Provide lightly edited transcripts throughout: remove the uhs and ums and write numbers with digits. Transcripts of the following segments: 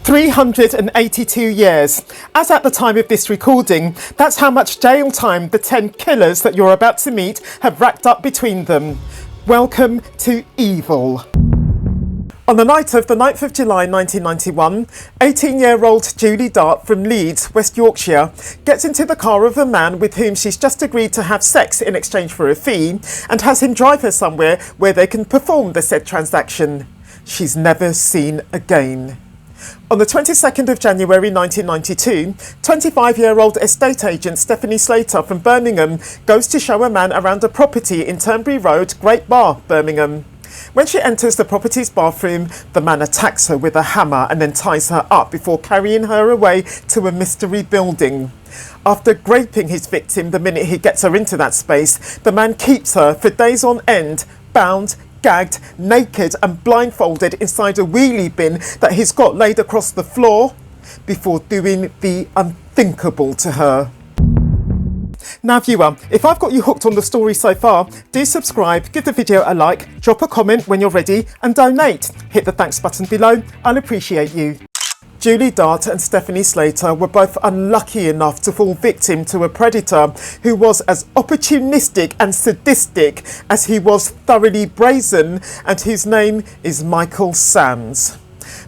382 years. As at the time of this recording, that's how much jail time the 10 killers that you're about to meet have racked up between them. Welcome to evil. On the night of the 9th of July 1991, 18-year-old Julie Dart from Leeds, West Yorkshire, gets into the car of a man with whom she's just agreed to have sex in exchange for a fee and has him drive her somewhere where they can perform the said transaction. She's never seen again. On the 22nd of January 1992, 25-year-old estate agent Stephanie Slater from Birmingham goes to show a man around a property in Turnberry Road, Great Bar, Birmingham. When she enters the property's bathroom, the man attacks her with a hammer and then ties her up before carrying her away to a mystery building. After raping his victim the minute he gets her into that space, the man keeps her for days on end, bound, gagged, naked and blindfolded inside a wheelie bin that he's got laid across the floor before doing the unthinkable to her. Now viewer, if I've got you hooked on the story so far, do subscribe, give the video a like, drop a comment when you're ready and donate. Hit the thanks button below, I'll appreciate you. Julie Dart and Stephanie Slater were both unlucky enough to fall victim to a predator who was as opportunistic and sadistic as he was thoroughly brazen, and whose name is Michael Sams.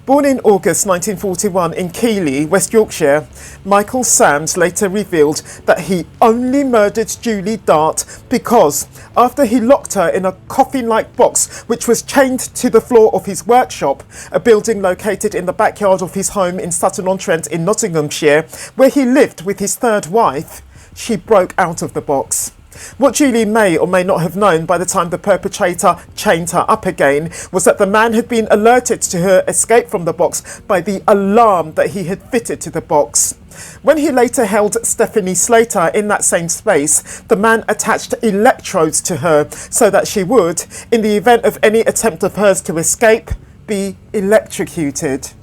Born in August 1941 in Keighley, West Yorkshire, Michael Sams later revealed that he only murdered Julie Dart because after he locked her in a coffin-like box which was chained to the floor of his workshop, a building located in the backyard of his home in Sutton-on-Trent in Nottinghamshire, where he lived with his third wife, she broke out of the box. What Julie may or may not have known by the time the perpetrator chained her up again was that the man had been alerted to her escape from the box by the alarm that he had fitted to the box. When he later held Stephanie Slater in that same space, the man attached electrodes to her so that she would, in the event of any attempt of hers to escape, be electrocuted.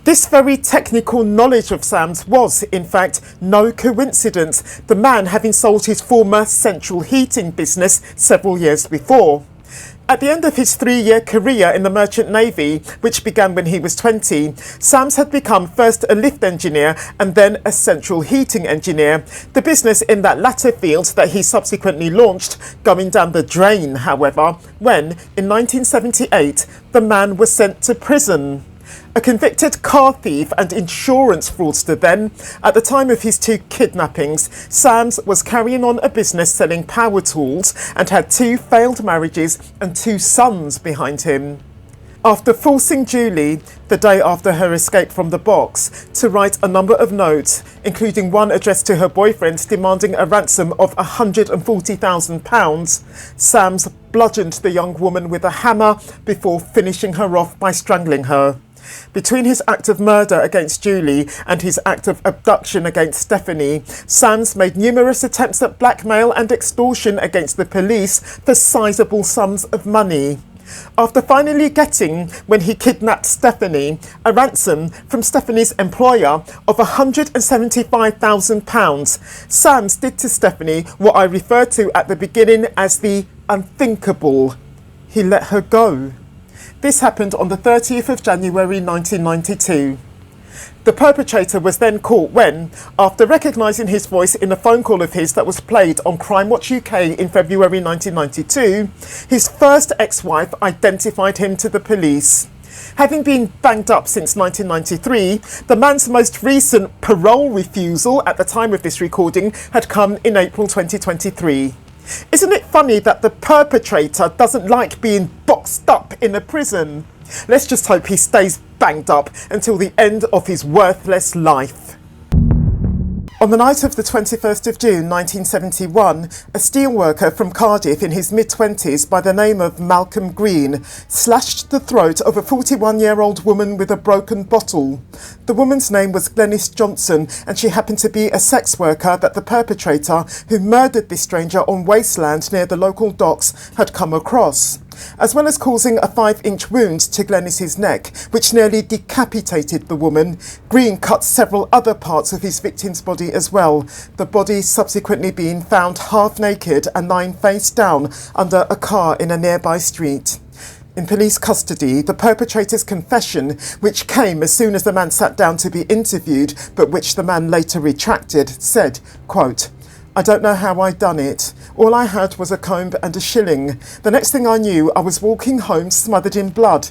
This very technical knowledge of Sam's was, in fact, no coincidence, the man having sold his former central heating business several years before. At the end of his 3-year career in the Merchant Navy, which began when he was 20, Sams had become first a lift engineer and then a central heating engineer, the business in that latter field that he subsequently launched going down the drain, however, when, in 1978, the man was sent to prison. A convicted car thief and insurance fraudster then, at the time of his 2 kidnappings, Sams was carrying on a business selling power tools and had 2 failed marriages and 2 sons behind him. After forcing Julie, the day after her escape from the box, to write a number of notes, including one addressed to her boyfriend demanding a ransom of £140,000, Sams bludgeoned the young woman with a hammer before finishing her off by strangling her. Between his act of murder against Julie and his act of abduction against Stephanie, Sams made numerous attempts at blackmail and extortion against the police for sizable sums of money. After finally getting, when he kidnapped Stephanie, a ransom from Stephanie's employer of £175,000, Sams did to Stephanie what I referred to at the beginning as the unthinkable. He let her go. This happened on the 30th of January 1992. The perpetrator was then caught when, after recognising his voice in a phone call of his that was played on Crime Watch UK in February 1992, his first ex-wife identified him to the police. Having been banged up since 1993, the man's most recent parole refusal at the time of this recording had come in April 2023. Isn't it funny that the perpetrator doesn't like being boxed up in a prison? Let's just hope he stays banged up until the end of his worthless life. On the night of the 21st of June 1971, a steelworker from Cardiff in his mid-20s by the name of Malcolm Green slashed the throat of a 41-year-old woman with a broken bottle. The woman's name was Glenys Johnson, and she happened to be a sex worker that the perpetrator, who murdered this stranger on wasteland near the local docks, had come across. as well as causing a 5-inch wound to Glenys's neck, which nearly decapitated the woman. Green cut several other parts of his victim's body as well, the body subsequently being found half naked and lying face down under a car in a nearby street. In police custody, the perpetrator's confession, which came as soon as the man sat down to be interviewed, but which the man later retracted, said, quote, "I don't know how I done it. All I had was a comb and a shilling. The next thing I knew, I was walking home smothered in blood.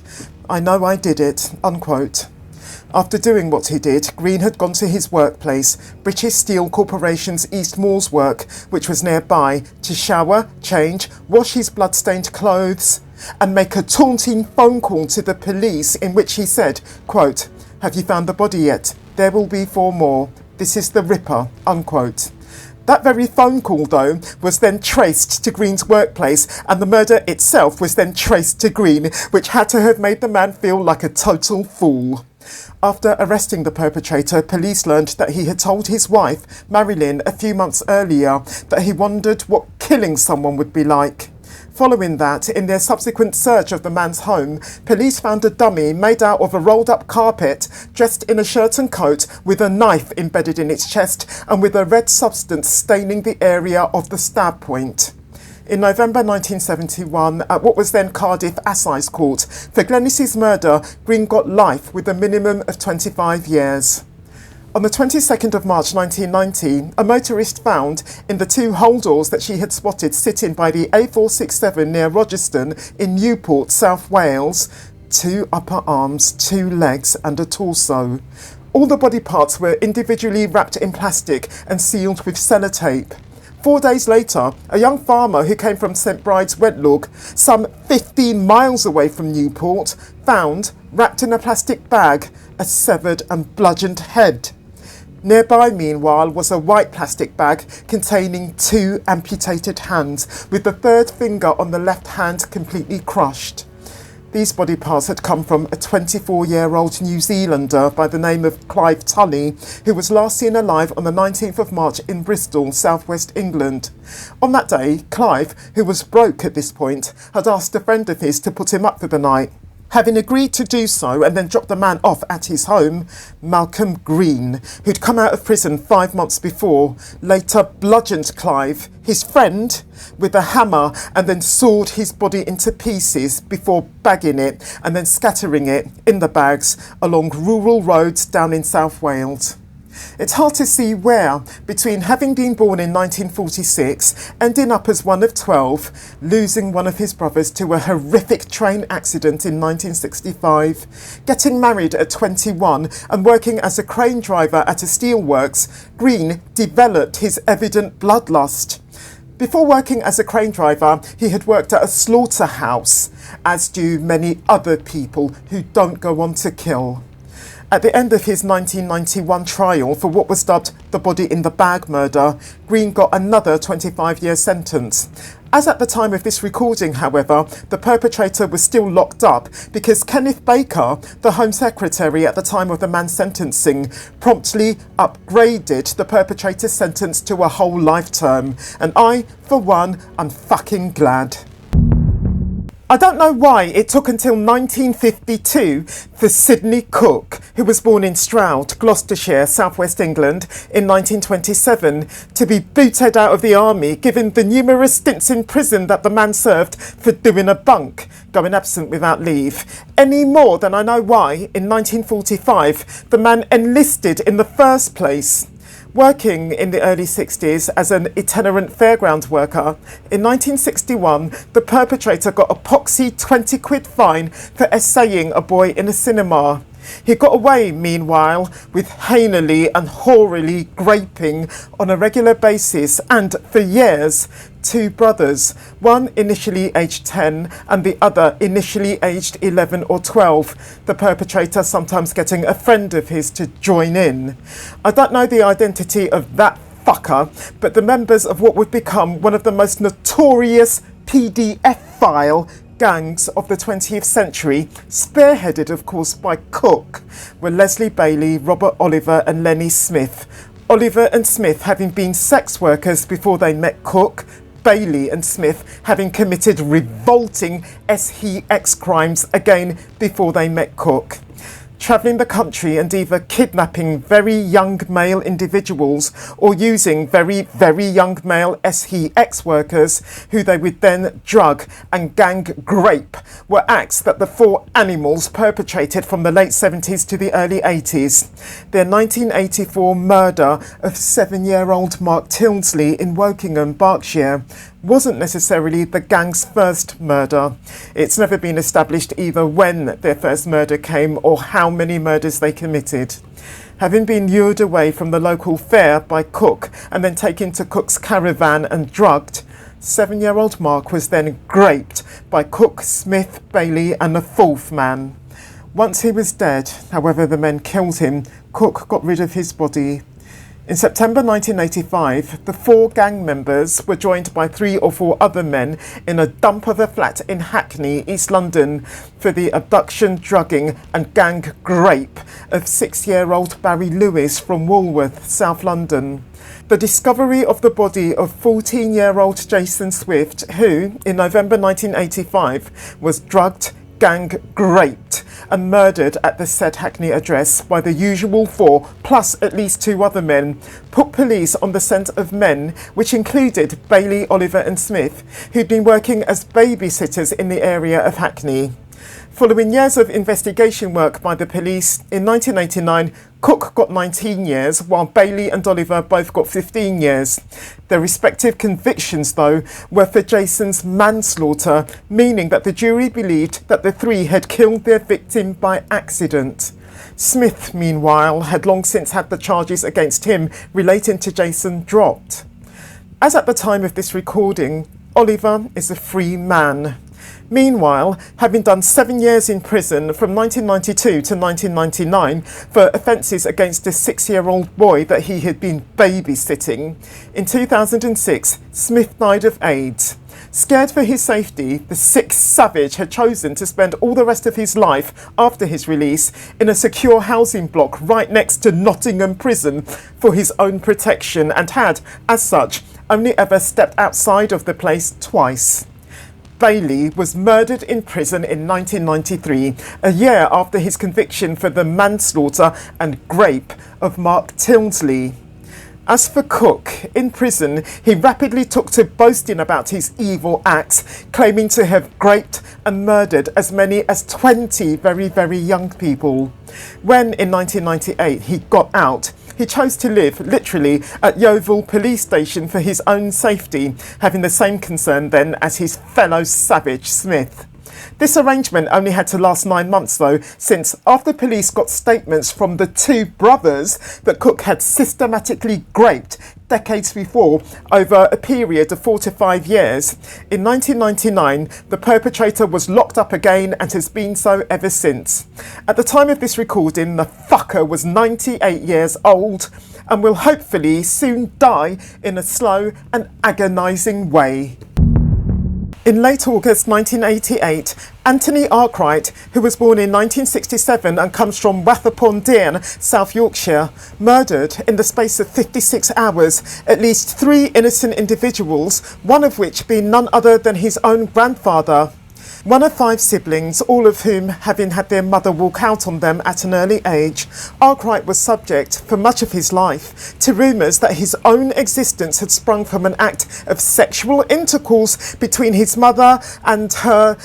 I know I did it," unquote. After doing what he did, Green had gone to his workplace, British Steel Corporation's East Moorswork, which was nearby, to shower, change, wash his blood-stained clothes, and make a taunting phone call to the police in which he said, quote, "Have you found the body yet? There will be 4 more. This is the Ripper," unquote. That very phone call, though, was then traced to Green's workplace, and the murder itself was then traced to Green, which had to have made the man feel like a total fool. After arresting the perpetrator, police learned that he had told his wife, Marilyn, a few months earlier that he wondered what killing someone would be like. Following that, in their subsequent search of the man's home, police found a dummy made out of a rolled-up carpet, dressed in a shirt and coat, with a knife embedded in its chest and with a red substance staining the area of the stab point. In November 1971, at what was then Cardiff Assize Court, for Glennis's murder, Green got life with a minimum of 25 years. On the 22nd of March 1990, a motorist found in the 2 holdalls that she had spotted sitting by the A467 near Rogerstone in Newport, South Wales, 2 upper arms, 2 legs and a torso. All the body parts were individually wrapped in plastic and sealed with sellotape. 4 days later, a young farmer who came from St Bride's Wedlock, some 15 miles away from Newport, found, wrapped in a plastic bag, a severed and bludgeoned head. Nearby, meanwhile, was a white plastic bag containing 2 amputated hands, with the 3rd finger on the left hand completely crushed. These body parts had come from a 24-year-old New Zealander by the name of Clive Tully, who was last seen alive on the 19th of March in Bristol, southwest England. On that day, Clive, who was broke at this point, had asked a friend of his to put him up for the night. Having agreed to do so and then dropped the man off at his home, Malcolm Green, who'd come out of prison 5 months before, later bludgeoned Clive, his friend, with a hammer and then sawed his body into pieces before bagging it and then scattering it in the bags along rural roads down in South Wales. It's hard to see where, between having been born in 1946, ending up as one of 12, losing one of his brothers to a horrific train accident in 1965, getting married at 21 and working as a crane driver at a steelworks, Green developed his evident bloodlust. Before working as a crane driver, he had worked at a slaughterhouse, as do many other people who don't go on to kill. At the end of his 1991 trial for what was dubbed the body in the bag murder, Green got another 25-year sentence. As at the time of this recording, however, the perpetrator was still locked up because Kenneth Baker, the Home Secretary at the time of the man's sentencing, promptly upgraded the perpetrator's sentence to a whole life term. And I, for one, am fucking glad. I don't know why it took until 1952 for Sidney Cooke, who was born in Stroud, Gloucestershire, southwest England, in 1927, to be booted out of the army, given the numerous stints in prison that the man served for doing a bunk, going absent without leave, any more than I know why, in 1945, the man enlisted in the first place. Working in the early 60s as an itinerant fairground worker, in 1961 the perpetrator got a poxy 20 quid fine for essaying a boy in a cinema. He got away, meanwhile, with heinily and whorily graping on a regular basis and, for years, 2 brothers, one initially aged 10 and the other initially aged 11 or 12, the perpetrator sometimes getting a friend of his to join in. I don't know the identity of that fucker, but the members of what would become one of the most notorious PDF file gangs of the 20th century, spearheaded of course by Cooke, were Leslie Bailey, Robert Oliver and Lenny Smith. Oliver and Smith having been sex workers before they met Cooke, Bailey and Smith having committed revolting SHX crimes again before they met Cooke. travelling the country and either kidnapping very young male individuals or using very, very young male SEX workers who they would then drug and gang rape were acts that the four animals perpetrated from the late 70s to the early 80s. Their 1984 murder of 7-year-old Mark Tildesley in Wokingham, Berkshire, wasn't necessarily the gang's first murder. It's never been established either when their first murder came or how many murders they committed. Having been lured away from the local fair by Cooke and then taken to Cooke's caravan and drugged, 7-year-old Mark was then raped by Cooke, Smith, Bailey and a fourth man. Once he was dead, however the men killed him, Cooke got rid of his body. In September 1985, the 4 gang members were joined by 3 or 4 other men in a dump of a flat in Hackney, East London, for the abduction, drugging and gang rape of 6-year-old Barry Lewis from Woolworth, South London. The discovery of the body of 14-year-old Jason Swift, who, in November 1985, was drugged, gang raped and murdered at the said Hackney address by the usual 4 plus at least 2 other men, put police on the scent of men which included Bailey, Oliver and Smith, who'd been working as babysitters in the area of Hackney. Following years of investigation work by the police, in 1989, Cooke got 19 years, while Bailey and Oliver both got 15 years. Their respective convictions, though, were for Jason's manslaughter, meaning that the jury believed that the 3 had killed their victim by accident. Smith, meanwhile, had long since had the charges against him relating to Jason dropped. As at the time of this recording, Oliver is a free man. Meanwhile, having done 7 years in prison from 1992 to 1999 for offences against a 6-year-old boy that he had been babysitting, in 2006, Smith died of AIDS. Scared for his safety, the sick savage had chosen to spend all the rest of his life after his release in a secure housing block right next to Nottingham Prison for his own protection and had, as such, only ever stepped outside of the place twice. Bailey was murdered in prison in 1993, a year after his conviction for the manslaughter and rape of Mark Tildesley. As for Cooke, in prison, he rapidly took to boasting about his evil acts, claiming to have raped and murdered as many as 20 very, very young people. When, in 1998, he got out, he chose to live, literally, at Yeovil Police Station for his own safety, having the same concern then as his fellow savage Smith. This arrangement only had to last 9 months though, since after police got statements from the 2 brothers that Cooke had systematically raped decades before over a period of 4 to 5 years, in 1999 the perpetrator was locked up again and has been so ever since. At the time of this recording, the fucker was 98 years old and will hopefully soon die in a slow and agonising way. In late August 1988, Anthony Arkwright, who was born in 1967 and comes from Wath-upon-Dearne, South Yorkshire, murdered in the space of 56 hours at least 3 innocent individuals, one of which being none other than his own grandfather. One of 5 siblings, all of whom having had their mother walk out on them at an early age, Arkwright was subject, for much of his life, to rumours that his own existence had sprung from an act of sexual intercourse between his mother and her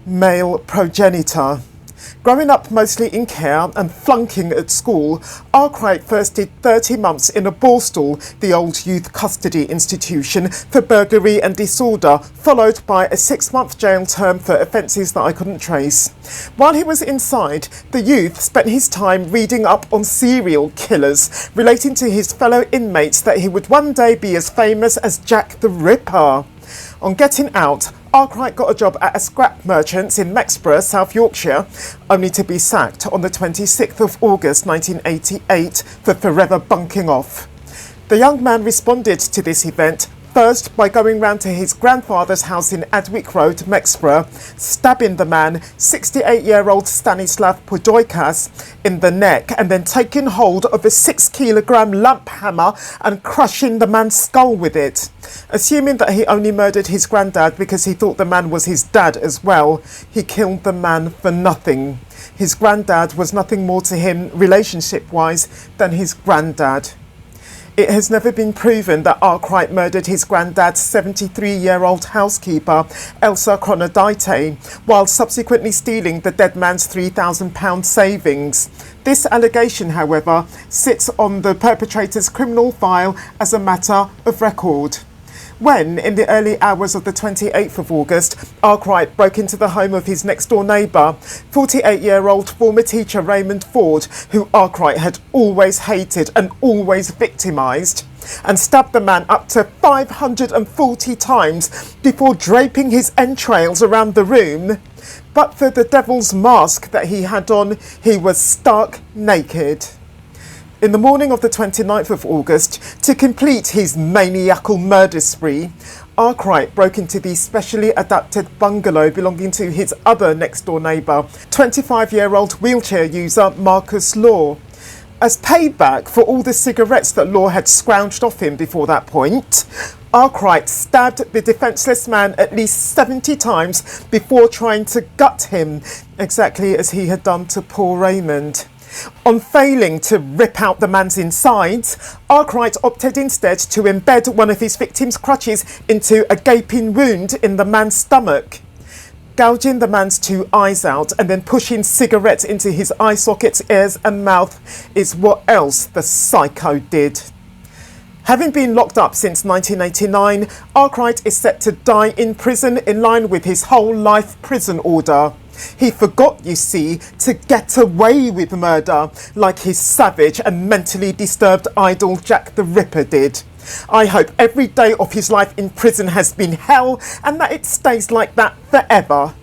male progenitor. Growing up mostly in care and flunking at school, Arkwright first did 30 months in a Borstal, the old youth custody institution, for burglary and disorder, followed by a 6-month jail term for offences that I couldn't trace. While he was inside, the youth spent his time reading up on serial killers, relating to his fellow inmates that he would one day be as famous as Jack the Ripper. On getting out, Arkwright got a job at a scrap merchant's in Mexborough, South Yorkshire, only to be sacked on the 26th of August 1988 for forever bunking off. The young man responded to this event first by going round to his grandfather's house in Adwick Road, Mexborough, stabbing the man, 68-year-old Stanislav Podojkas, in the neck and then taking hold of a 6-kilogram lamp hammer and crushing the man's skull with it. Assuming that he only murdered his granddad because he thought the man was his dad as well, he killed the man for nothing. His granddad was nothing more to him, relationship-wise, than his granddad. It has never been proven that Arkwright murdered his granddad's 73-year-old housekeeper, Elsa Chronodite, while subsequently stealing the dead man's £3,000 savings. This allegation, however, sits on the perpetrator's criminal file as a matter of record. When, in the early hours of the 28th of August, Arkwright broke into the home of his next-door neighbour, 48-year-old former teacher Raymond Ford, who Arkwright had always hated and always victimised, and stabbed the man up to 540 times before draping his entrails around the room. But for the devil's mask that he had on, he was stark naked. In the morning of the 29th of August, to complete his maniacal murder spree, Arkwright broke into the specially adapted bungalow belonging to his other next-door neighbour, 25-year-old wheelchair user Marcus Law. As payback for all the cigarettes that Law had scrounged off him before that point, Arkwright stabbed the defenceless man at least 70 times before trying to gut him, exactly as he had done to poor Raymond. On failing to rip out the man's insides, Arkwright opted instead to embed one of his victim's crutches into a gaping wound in the man's stomach. Gouging the man's two eyes out and then pushing cigarettes into his eye sockets, ears and mouth is what else the psycho did. Having been locked up since 1989, Arkwright is set to die in prison in line with his whole life prison order. He forgot, you see, to get away with murder like his savage and mentally disturbed idol Jack the Ripper did. I hope every day of his life in prison has been hell and that it stays like that forever.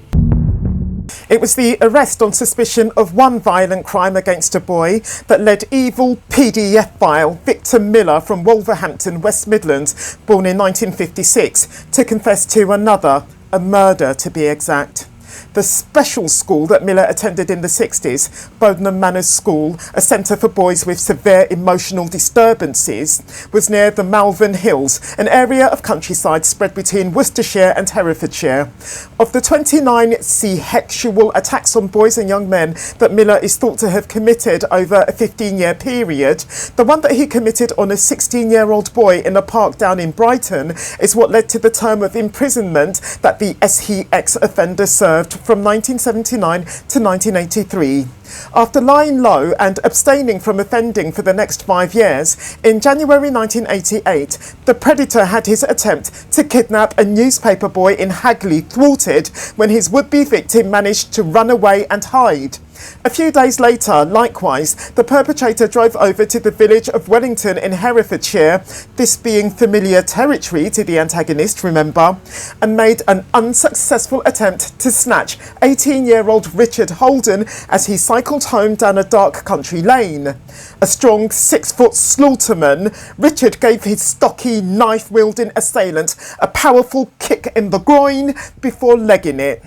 It was the arrest on suspicion of one violent crime against a boy that led evil paedophile Victor Miller from Wolverhampton, West Midlands, born in 1956, to confess to another, a murder to be exact. The special school that Miller attended in the 60s, Bodenham Manors School, a centre for boys with severe emotional disturbances, was near the Malvern Hills, an area of countryside spread between Worcestershire and Herefordshire. Of the 29 sexual attacks on boys and young men that Miller is thought to have committed over a 15-year period, the one that he committed on a 16-year-old boy in a park down in Brighton is what led to the term of imprisonment that the SHX offender served from 1979 to 1983. After lying low and abstaining from offending for the next 5 years, in January 1988, the predator had his attempt to kidnap a newspaper boy in Hagley thwarted when his would-be victim managed to run away and hide. A few days later, likewise, the perpetrator drove over to the village of Wellington in Herefordshire, this being familiar territory to the antagonist, remember, and made an unsuccessful attempt to snatch 18-year-old Richard Holden as he cycled home down a dark country lane. A strong 6-foot slaughterman, Richard gave his stocky, knife-wielding assailant a powerful kick in the groin before legging it.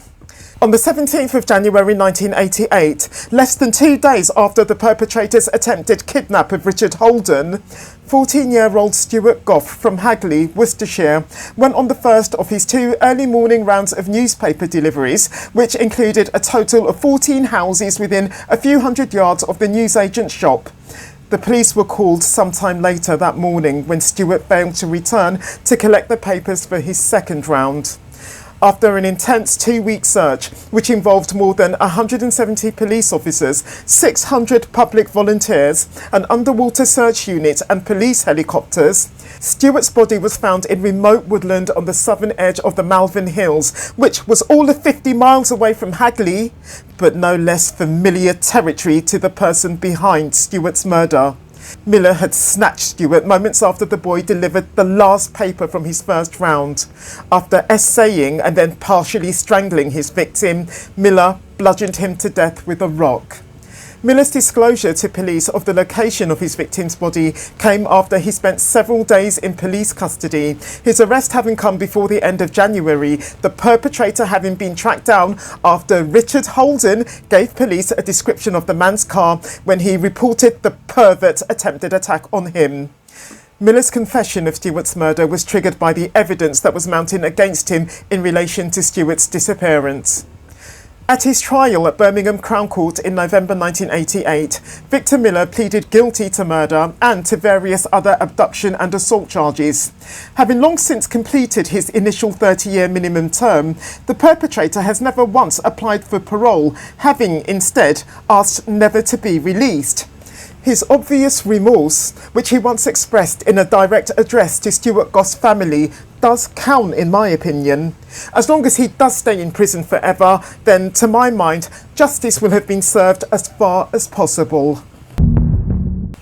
On the 17th of January 1988, less than 2 days after the perpetrator's attempted kidnap of Richard Holden, 14-year-old Stuart Goff from Hagley, Worcestershire, went on the first of his 2 early morning rounds of newspaper deliveries, which included a total of 14 houses within a few hundred yards of the newsagent's shop. The police were called sometime later that morning when Stuart failed to return to collect the papers for his second round. After an intense 2-week search, which involved more than 170 police officers, 600 public volunteers, an underwater search unit and police helicopters, Stuart's body was found in remote woodland on the southern edge of the Malvern Hills, which was all of 50 miles away from Hagley, but no less familiar territory to the person behind Stuart's murder. Miller had snatched Stuart moments after the boy delivered the last paper from his first round. After essaying and then partially strangling his victim, Miller bludgeoned him to death with a rock. Miller's disclosure to police of the location of his victim's body came after he spent several days in police custody, his arrest having come before the end of January, the perpetrator having been tracked down after Richard Holden gave police a description of the man's car when he reported the pervert's attempted attack on him. Miller's confession of Stuart's murder was triggered by the evidence that was mounting against him in relation to Stuart's disappearance. At his trial at Birmingham Crown Court in November 1988, Victor Miller pleaded guilty to murder and to various other abduction and assault charges. Having long since completed his initial 30-year minimum term, the perpetrator has never once applied for parole, having instead asked never to be released. His obvious remorse, which he once expressed in a direct address to Stuart Goss's family, does count in my opinion. As long as he does stay in prison forever, then to my mind, justice will have been served as far as possible.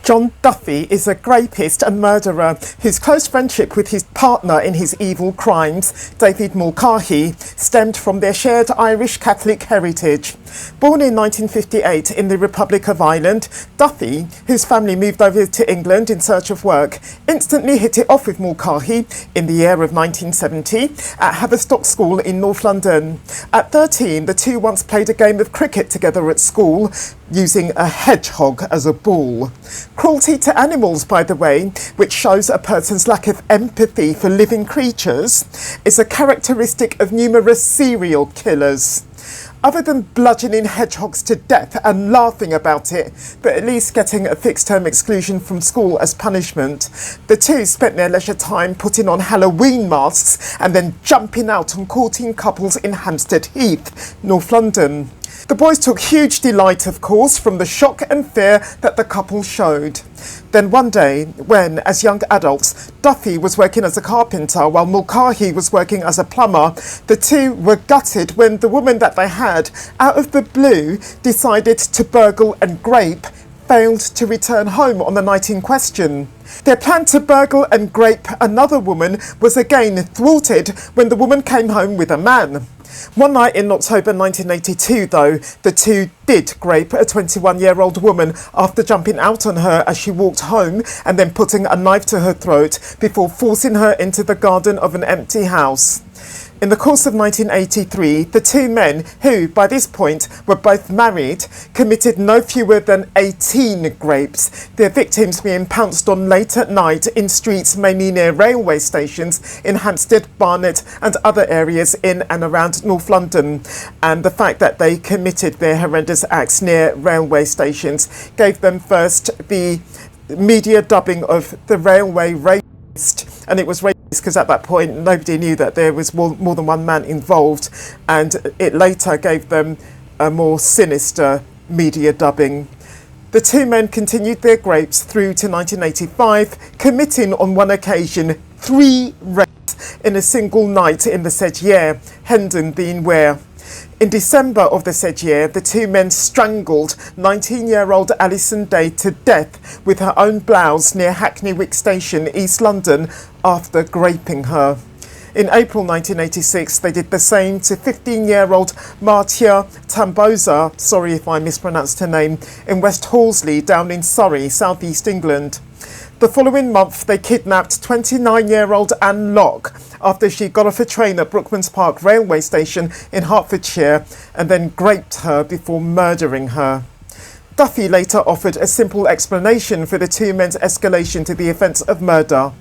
John Duffy is a rapist and murderer whose close friendship with his partner in his evil crimes, David Mulcahy, stemmed from their shared Irish Catholic heritage. Born in 1958 in the Republic of Ireland, Duffy, whose family moved over to England in search of work, instantly hit it off with Mulcahy in the year of 1970 at Haverstock School in North London. At 13, the two once played a game of cricket together at school, using a hedgehog as a ball. Cruelty to animals, by the way, which shows a person's lack of empathy for living creatures, is a characteristic of numerous serial killers. Other than bludgeoning hedgehogs to death and laughing about it, but at least getting a fixed-term exclusion from school as punishment, the two spent their leisure time putting on Halloween masks and then jumping out on courting couples in Hampstead Heath, North London. The boys took huge delight, of course, from the shock and fear that the couple showed. Then one day, when, as young adults, Duffy was working as a carpenter while Mulcahy was working as a plumber, the two were gutted when the woman that they had, out of the blue, decided to burgle and grape, failed to return home on the night in question. Their plan to burgle and grape another woman was again thwarted when the woman came home with a man. One night in October 1982, though, the two did grape a 21-year-old woman after jumping out on her as she walked home and then putting a knife to her throat before forcing her into the garden of an empty house. In the course of 1983, the two men, who by this point were both married, committed no fewer than 18 grapes, their victims being pounced on late at night in streets mainly near railway stations in Hampstead, Barnet and other areas in and around North London. And the fact that they committed their horrendous acts near railway stations gave them first the media dubbing of the railway rapist. And it was rapist because at that point nobody knew that there was more than one man involved, and it later gave them a more sinister media dubbing. The two men continued their grapes through to 1985, committing on one occasion 3 rapes in a single night in the said year, Hendon being where. In December of the said year, the two men strangled 19-year-old Alison Day to death with her own blouse near Hackney Wick Station, East London, after graping her. In April 1986, they did the same to 15-year-old Maria Tamboza, sorry if I mispronounced her name, in West Horsley, down in Surrey, southeast England. The following month, they kidnapped 29-year-old Anne Locke after she got off a train at Brookman's Park railway station in Hertfordshire and then graped her before murdering her. Duffy later offered a simple explanation for the two men's escalation to the offence of murder.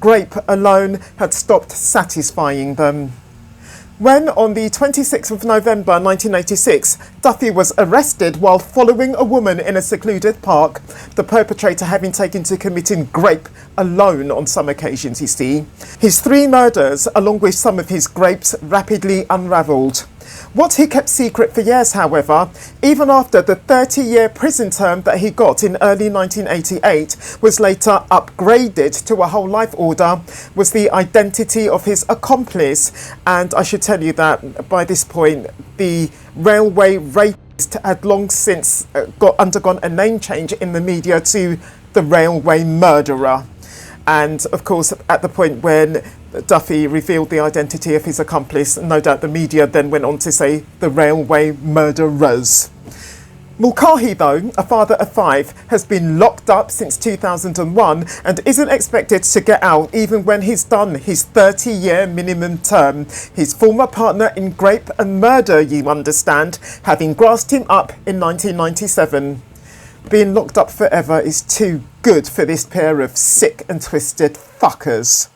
Grape alone had stopped satisfying them. When, on the 26th of November 1986, Duffy was arrested while following a woman in a secluded park, the perpetrator having taken to committing grape alone on some occasions, you see, his 3 murders, along with some of his grapes, rapidly unravelled. What he kept secret for years, however, even after the 30-year prison term that he got in early 1988 was later upgraded to a whole life order, was the identity of his accomplice. And I should tell you that by this point, the railway rapist had long since undergone a name change in the media to the railway murderer. And of course, at the point when Duffy revealed the identity of his accomplice, no doubt the media then went on to say the railway murderers. Mulcahy, though, a father of 5, has been locked up since 2001 and isn't expected to get out even when he's done his 30-year minimum term. His former partner in grape and murder, you understand, having grassed him up in 1997. Being locked up forever is too good for this pair of sick and twisted fuckers.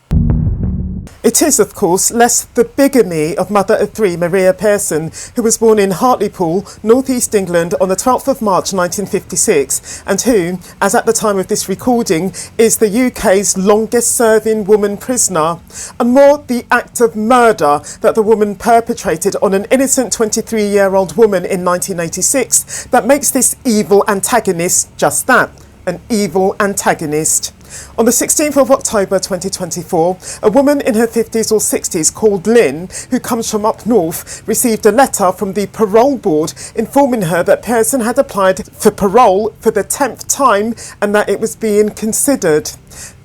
It It is, of course, less the bigamy of mother of three Maria Pearson, who was born in Hartlepool, North East England on the 12th of March 1956, and who, as at the time of this recording, is the UK's longest serving woman prisoner, and more the act of murder that the woman perpetrated on an innocent 23-year-old woman in 1986 that makes this evil antagonist just that, an evil antagonist. On the 16th of October 2024, a woman in her 50s or 60s called Lynn, who comes from up north, received a letter from the parole board informing her that Pearson had applied for parole for the 10th time and that it was being considered.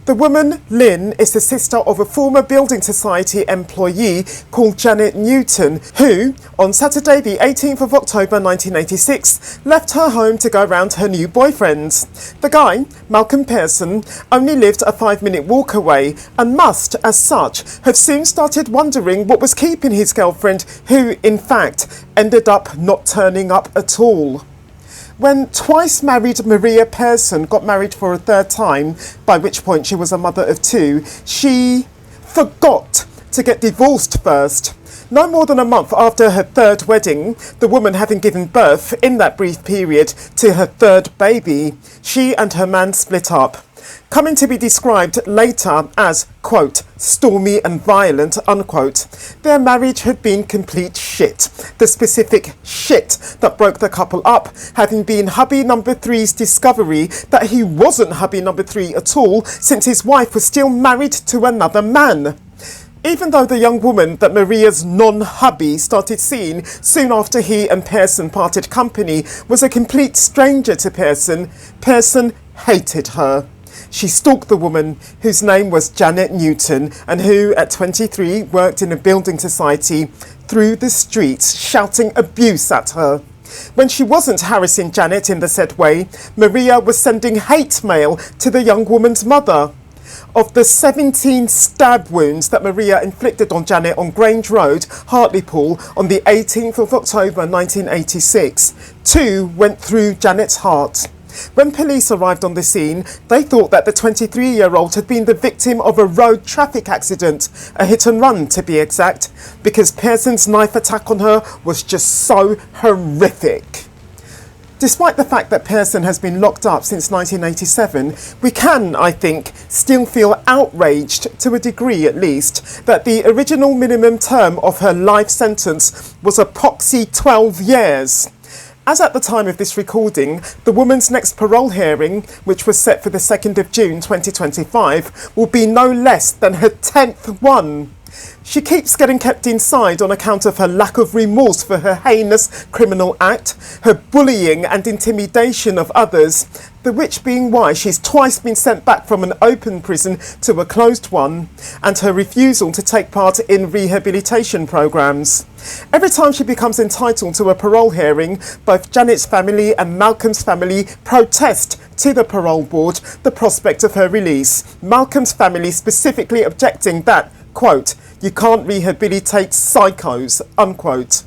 The woman, Lynn, is the sister of a former Building Society employee called Janet Newton, who, on Saturday the 18th of October 1986, left her home to go round her new boyfriend. The guy, Malcolm Pearson, only lived a 5-minute walk away and must, as such, have soon started wondering what was keeping his girlfriend, who, in fact, ended up not turning up at all. When twice married Maria Pearson got married for a third time, by which point she was a mother of two, she forgot to get divorced first. No more than a month after her third wedding, the woman having given birth in that brief period to her third baby, she and her man split up. Coming to be described later as, quote, stormy and violent, unquote, their marriage had been complete shit. The specific shit that broke the couple up having been hubby number three's discovery that he wasn't hubby number three at all, since his wife was still married to another man. Even though the young woman that Maria's non-hubby started seeing soon after he and Pearson parted company was a complete stranger to Pearson, Pearson hated her. She stalked the woman, whose name was Janet Newton, and who, at 23, worked in a building society, through the streets, shouting abuse at her. When she wasn't harassing Janet in the said way, Maria was sending hate mail to the young woman's mother. Of the 17 stab wounds that Maria inflicted on Janet on Grange Road, Hartlepool, on the 18th of October 1986, 2 went through Janet's heart. When police arrived on the scene, they thought that the 23-year-old had been the victim of a road traffic accident, a hit and run to be exact, because Pearson's knife attack on her was just so horrific. Despite the fact that Pearson has been locked up since 1987, we can, I think, still feel outraged, to a degree at least, that the original minimum term of her life sentence was a poxy 12 years. As at the time of this recording, the woman's next parole hearing, which was set for the 2nd of June 2025, will be no less than her 10th one. She keeps getting kept inside on account of her lack of remorse for her heinous criminal act, her bullying and intimidation of others, the which being why she's twice been sent back from an open prison to a closed one, and her refusal to take part in rehabilitation programmes. Every time she becomes entitled to a parole hearing, both Janet's family and Malcolm's family protest to the parole board the prospect of her release, Malcolm's family specifically objecting that, quote, you can't rehabilitate psychos, unquote.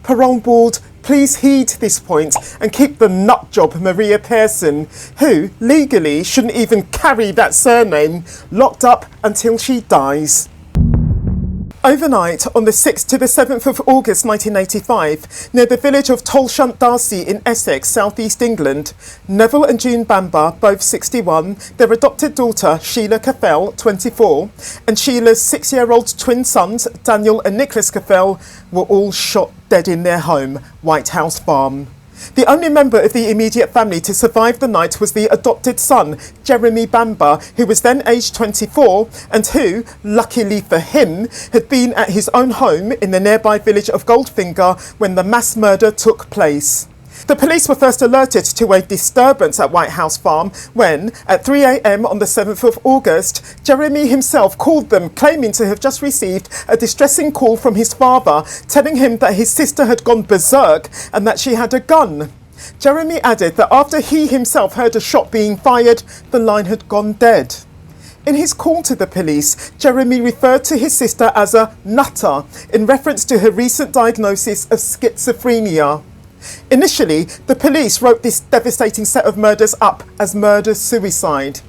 Parole board, please heed this point and keep the nutjob Maria Pearson, who legally shouldn't even carry that surname, locked up until she dies. Overnight, on the 6th to the 7th of August 1985, near the village of Tolshunt Darcy in Essex, South East England, Neville and June Bamber, both 61, their adopted daughter Sheila Caffell, 24, and Sheila's 6-year-old twin sons, Daniel and Nicholas Caffell, were all shot dead in their home, White House Farm. The only member of the immediate family to survive the night was the adopted son, Jeremy Bamber, who was then aged 24 and who, luckily for him, had been at his own home in the nearby village of Goldfinger when the mass murder took place. The police were first alerted to a disturbance at White House Farm when, at 3 a.m. on the 7th of August, Jeremy himself called them, claiming to have just received a distressing call from his father, telling him that his sister had gone berserk and that she had a gun. Jeremy added that after he himself heard a shot being fired, the line had gone dead. In his call to the police, Jeremy referred to his sister as a nutter in reference to her recent diagnosis of schizophrenia. Initially, the police wrote this devastating set of murders up as murder-suicide.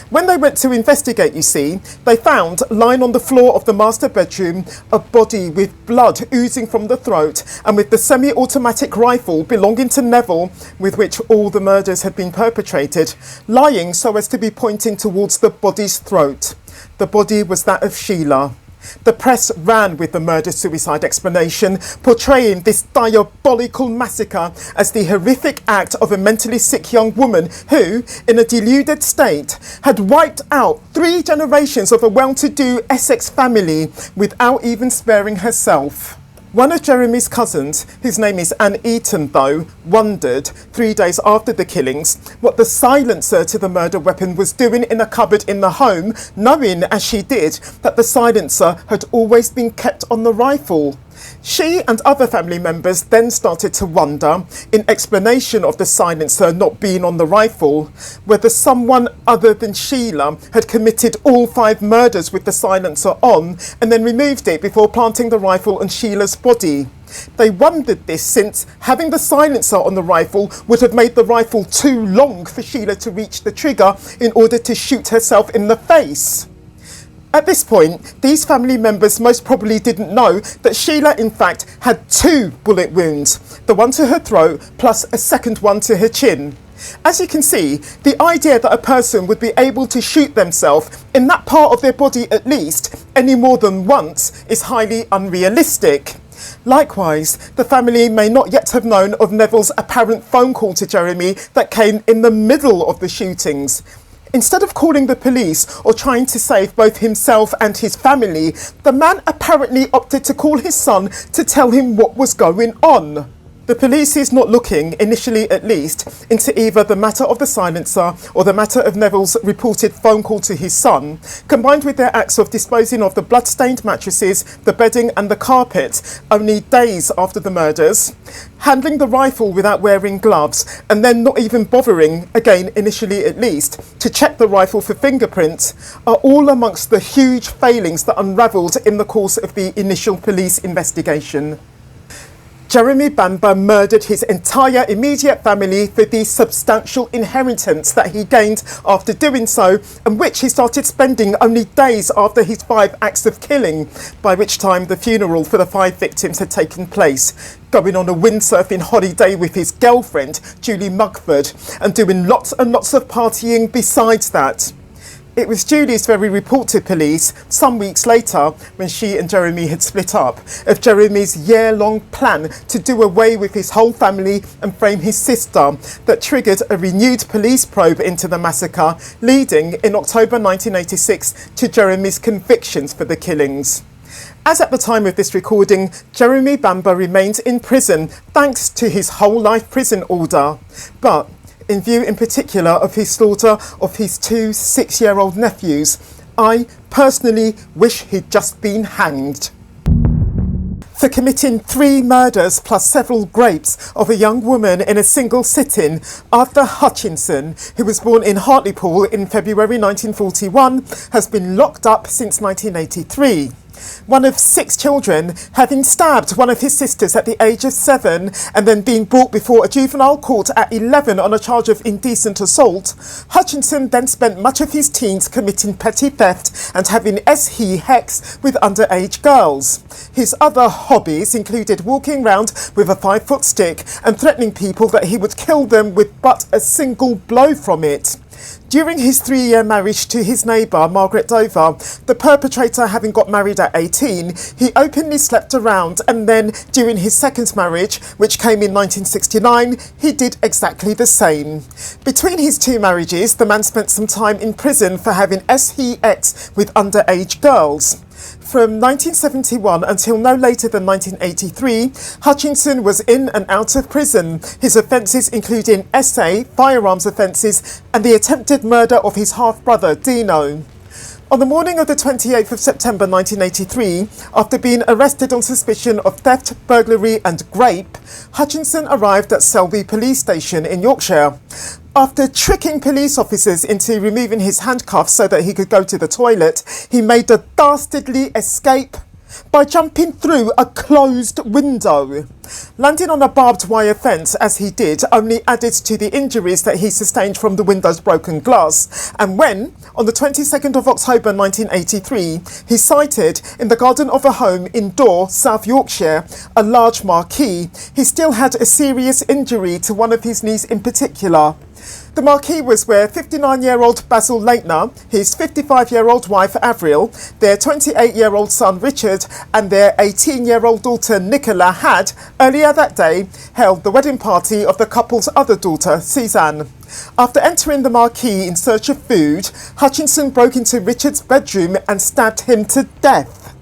When they went to investigate, you see, they found, lying on the floor of the master bedroom, a body with blood oozing from the throat and with the semi-automatic rifle belonging to Neville, with which all the murders had been perpetrated, lying so as to be pointing towards the body's throat. The body was that of Sheila. The press ran with the murder-suicide explanation, portraying this diabolical massacre as the horrific act of a mentally sick young woman who, in a deluded state, had wiped out 3 generations of a well-to-do Essex family without even sparing herself. One of Jeremy's cousins, whose name is Anne Eaton though, wondered, 3 days after the killings, what the silencer to the murder weapon was doing in a cupboard in the home, knowing, as she did, that the silencer had always been kept on the rifle. She and other family members then started to wonder, in explanation of the silencer not being on the rifle, whether someone other than Sheila had committed all 5 murders with the silencer on and then removed it before planting the rifle on Sheila's body. They wondered this since having the silencer on the rifle would have made the rifle too long for Sheila to reach the trigger in order to shoot herself in the face. At this point, these family members most probably didn't know that Sheila in fact had 2 bullet wounds, the one to her throat plus a second one to her chin. As you can see, the idea that a person would be able to shoot themselves, in that part of their body at least, any more than once is highly unrealistic. Likewise, the family may not yet have known of Neville's apparent phone call to Jeremy that came in the middle of the shootings. Instead of calling the police or trying to save both himself and his family, the man apparently opted to call his son to tell him what was going on. The police is not looking, initially at least, into either the matter of the silencer or the matter of Neville's reported phone call to his son, combined with their acts of disposing of the blood-stained mattresses, the bedding and the carpet only days after the murders, handling the rifle without wearing gloves, and then not even bothering, again initially at least, to check the rifle for fingerprints, are all amongst the huge failings that unravelled in the course of the initial police investigation. Jeremy Bamber murdered his entire immediate family for the substantial inheritance that he gained after doing so, and which he started spending only days after his 5 acts of killing, by which time the funeral for the 5 victims had taken place, going on a windsurfing holiday with his girlfriend, Julie Mugford, and doing lots and lots of partying besides that. It was Julie's very report to police, some weeks later, when she and Jeremy had split up, of Jeremy's year-long plan to do away with his whole family and frame his sister, that triggered a renewed police probe into the massacre, leading, in October 1986, to Jeremy's convictions for the killings. As at the time of this recording, Jeremy Bamber remains in prison thanks to his whole-life prison order. But in view in particular of his slaughter of his 2 6-year-old nephews, I personally wish he'd just been hanged. For committing 3 murders plus several rapes of a young woman in a single sitting, Arthur Hutchinson, who was born in Hartlepool in February 1941, has been locked up since 1983. One of 6 children, having stabbed one of his sisters at the age of 7 and then being brought before a juvenile court at 11 on a charge of indecent assault, Hutchinson then spent much of his teens committing petty theft and having sex with underage girls. His other hobbies included walking round with a 5-foot stick and threatening people that he would kill them with but a single blow from it. During his 3-year marriage to his neighbour, Margaret Dover, the perpetrator having got married at 18, he openly slept around, and then, during his second marriage, which came in 1969, he did exactly the same. Between his 2 marriages, the man spent some time in prison for having sex with underage girls. From 1971 until no later than 1983, Hutchinson was in and out of prison, his offences including SA, firearms offences, and the attempted murder of his half-brother, Dino. On the morning of the 28th of September 1983, after being arrested on suspicion of theft, burglary and rape, Hutchinson arrived at Selby Police Station in Yorkshire. After tricking police officers into removing his handcuffs so that he could go to the toilet, he made a dastardly escape by jumping through a closed window. Landing on a barbed wire fence as he did only added to the injuries that he sustained from the window's broken glass. And when, on the 22nd of October 1983, he sighted in the garden of a home in Dore, South Yorkshire, a large marquee, he still had a serious injury to one of his knees in particular. The marquee was where 59-year-old Basil Leitner, his 55-year-old wife Avril, their 28-year-old son Richard and their 18-year-old daughter Nicola had, earlier that day, held the wedding party of the couple's other daughter, Suzanne. After entering the marquee in search of food, Hutchinson broke into Richard's bedroom and stabbed him to death.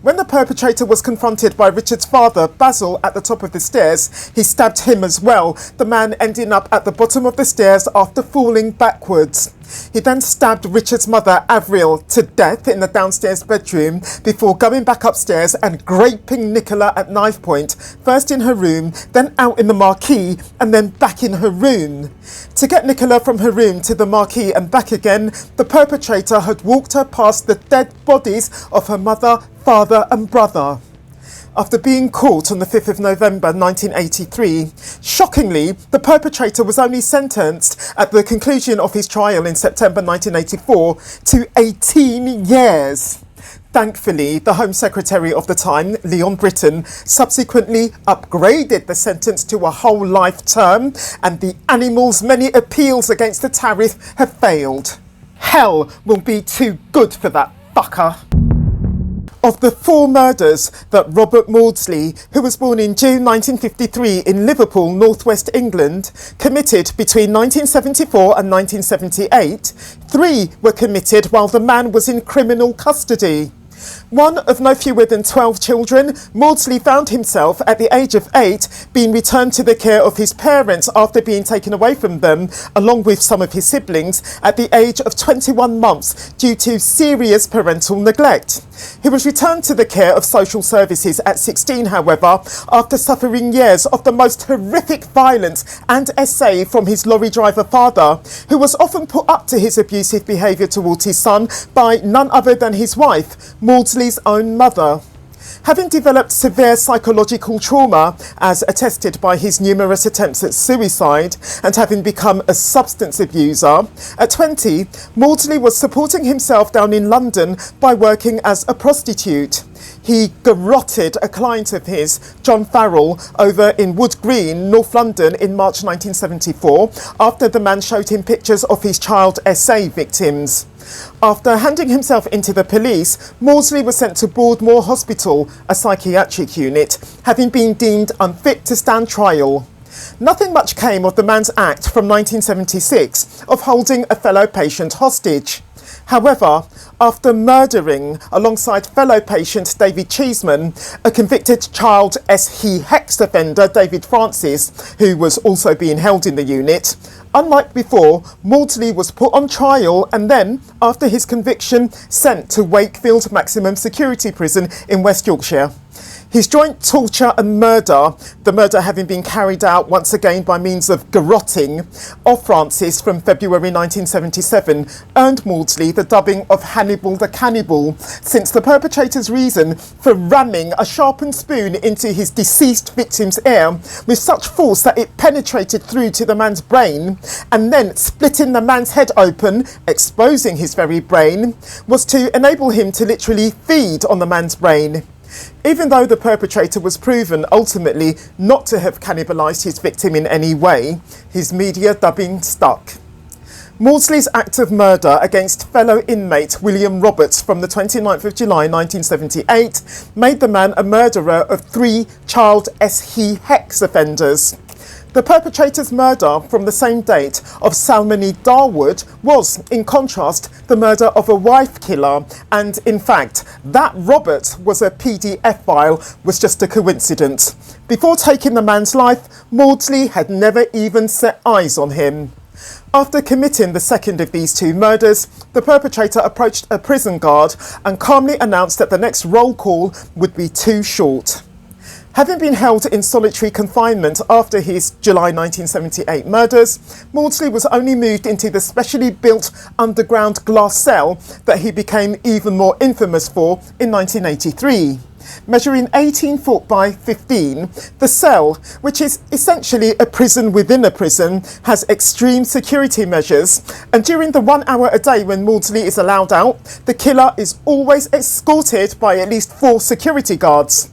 When the perpetrator was confronted by Richard's father, Basil, at the top of the stairs, he stabbed him as well, the man ending up at the bottom of the stairs after falling backwards. He then stabbed Richard's mother, Avril, to death in the downstairs bedroom before going back upstairs and raping Nicola at knife point, first in her room, then out in the marquee, and then back in her room. To get Nicola from her room to the marquee and back again, the perpetrator had walked her past the dead bodies of her mother, father and brother. After being caught on the 5th of November 1983, shockingly, the perpetrator was only sentenced at the conclusion of his trial in September 1984 to 18 years. Thankfully, the Home Secretary of the time, Leon Britton, subsequently upgraded the sentence to a whole life term, and the animal's many appeals against the tariff have failed. Hell will be too good for that fucker. Of the 4 murders that Robert Maudsley, who was born in June 1953 in Liverpool, northwest England, committed between 1974 and 1978, 3 were committed while the man was in criminal custody. One of no fewer than 12 children, Maudsley found himself at the age of 8 being returned to the care of his parents after being taken away from them, along with some of his siblings, at the age of 21 months due to serious parental neglect. He was returned to the care of social services at 16, however, after suffering years of the most horrific violence and essay from his lorry driver father, who was often put up to his abusive behaviour towards his son by none other than his wife, Maudsley's own mother. Having developed severe psychological trauma, as attested by his numerous attempts at suicide, and having become a substance abuser, at 20, Maudsley was supporting himself down in London by working as a prostitute. He garrotted a client of his, John Farrell, over in Wood Green, North London in March 1974, after the man showed him pictures of his child SA victims. After handing himself into the police, Maudsley was sent to Broadmoor Hospital, a psychiatric unit, having been deemed unfit to stand trial. Nothing much came of the man's act from 1976 of holding a fellow patient hostage. However, after murdering, alongside fellow patient David Cheeseman, a convicted child SE hex offender David Francis, who was also being held in the unit, unlike before, Maudsley was put on trial and then, after his conviction, sent to Wakefield Maximum Security Prison in West Yorkshire. His joint torture and murder, the murder having been carried out once again by means of garrotting of Francis from February 1977, earned Maudsley the dubbing of Hannibal the Cannibal, since the perpetrator's reason for ramming a sharpened spoon into his deceased victim's ear with such force that it penetrated through to the man's brain, and then splitting the man's head open, exposing his very brain, was to enable him to literally feed on the man's brain. Even though the perpetrator was proven ultimately not to have cannibalised his victim in any way, his media dubbing stuck. Maudsley's act of murder against fellow inmate William Roberts from the 29th of July 1978 made the man a murderer of 3 child SE hex offenders. The perpetrator's murder from the same date of Salmini Darwood was, in contrast, the murder of a wife killer, and in fact, that Robert was a PDF file was just a coincidence. Before taking the man's life, Maudsley had never even set eyes on him. After committing the second of these 2 murders, the perpetrator approached a prison guard and calmly announced that the next roll call would be too short. Having been held in solitary confinement after his July 1978 murders, Maudsley was only moved into the specially built underground glass cell that he became even more infamous for in 1983. Measuring 18 foot by 15, the cell, which is essentially a prison within a prison, has extreme security measures, and during the 1 hour a day when Maudsley is allowed out, the killer is always escorted by at least 4 security guards.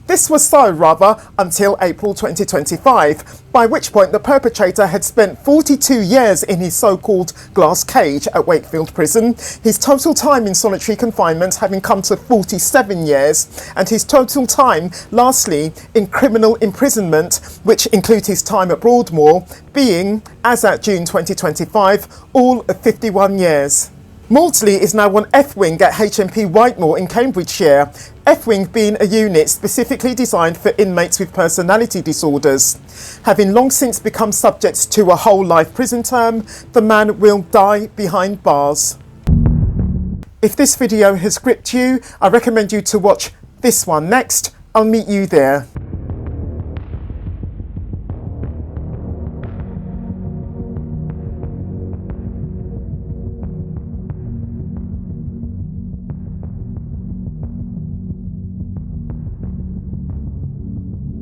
This was so, rather, until April 2025, by which point the perpetrator had spent 42 years in his so-called glass cage at Wakefield Prison, his total time in solitary confinement having come to 47 years, and his total time, lastly, in criminal imprisonment, which includes his time at Broadmoor, being, as at June 2025, all of 51 years. Maudsley is now on F-Wing at HMP Whitemoor in Cambridgeshire, F-Wing being a unit specifically designed for inmates with personality disorders. Having long since become subject to a whole life prison term, the man will die behind bars. If this video has gripped you, I recommend you to watch this one next. I'll meet you there.